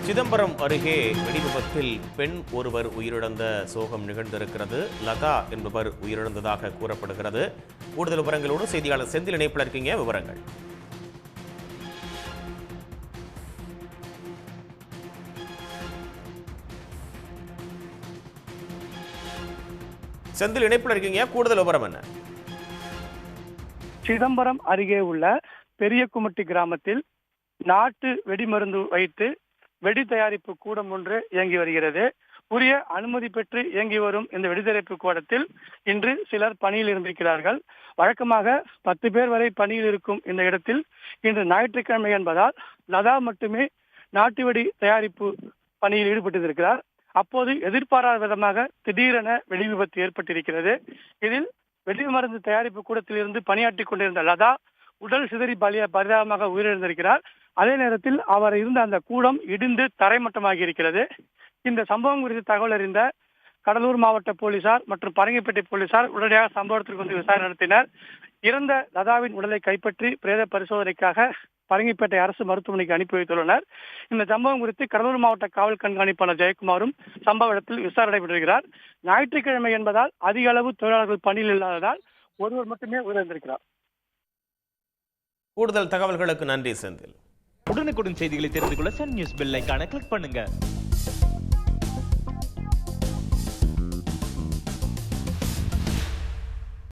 சிதம்பரம் அருகே வெடிவிபத்தில் பெண் ஒருவர் உயிரிழந்த சோகம் நிகழ்ந்திருக்கிறது. லதா என்பவர் உயிரிழந்ததாக கூறப்படுகிறது. கூடுதல் விவரங்களோடு செய்தியாளர் செந்தில் இணைப்பில் இருக்கீங்க. விவரங்கள். செந்தில் இணைப்பில் இருக்கீங்க. கூடுதல் விவரம் என்ன? சிதம்பரம் அருகே உள்ள பெரியகுமட்டி கிராமத்தில் நாட்டு வெடிமருந்து வைத்து வெடி தயாரிப்பு கூடம் ஒன்று இயங்கி வருகிறது. உரிய அனுமதி பெற்று இயங்கி வரும் இந்த வெடி தயாரிப்பு கூடத்தில் இன்று சிலர் பணியில் இருந்திருக்கிறார்கள். வழக்கமாக 10 பேர் வரை பணியில் இருக்கும் இந்த இடத்தில் இன்று ஞாயிற்றுக்கிழமை என்பதால் லதா மட்டுமே நாட்டு வெடி தயாரிப்பு பணியில் ஈடுபட்டிருக்கிறார். அப்போது எதிர்பாராத விதமாக திடீரென வெடி விபத்து ஏற்பட்டிருக்கிறது. இதில் வெடி மருந்து தயாரிப்பு கூடத்தில் இருந்து பணியாற்றி கொண்டிருந்த லதா உடல் சிதறி பரிதாபமாக உயிரிழந்திருக்கிறார். அதே நேரத்தில் அவர் இருந்த அந்த கூடம் இடிந்து தரைமட்டமாகி இருக்கிறது. இந்த சம்பவம் குறித்து தகவல் அறிந்த கடலூர் மாவட்ட போலீசார் மற்றும் பரங்கிப்பேட்டை போலீசார் உடனடியாக சம்பவத்திற்கு வந்து விசாரணை நடத்தினர். இறந்த லதாவின் உடலை கைப்பற்றி பிரேத பரிசோதனைக்காக பரங்கிப்பேட்டை அரசு மருத்துவமனைக்கு அனுப்பி வைத்துள்ளனர். இந்த சம்பவம் குறித்து கடலூர் மாவட்ட காவல் கண்காணிப்பாளர் ஜெயக்குமாரும் சம்பவ இடத்தில் விசாரணை நடைபெறுகிறார். ஞாயிற்றுக்கிழமை என்பதால் அதிக அளவு தொழிலாளர்கள் பணியில் இல்லாததால் ஒருவர் மட்டுமே உயிரிழந்திருக்கிறார். கூடுதல் தகவல்களுக்கு நன்றி செந்தில். உடனுக்குடன் செய்திகளை தெரிந்து கொள்ள சன் நியூஸ் பெல் ஐகானை கிளிக் பண்ணுங்க.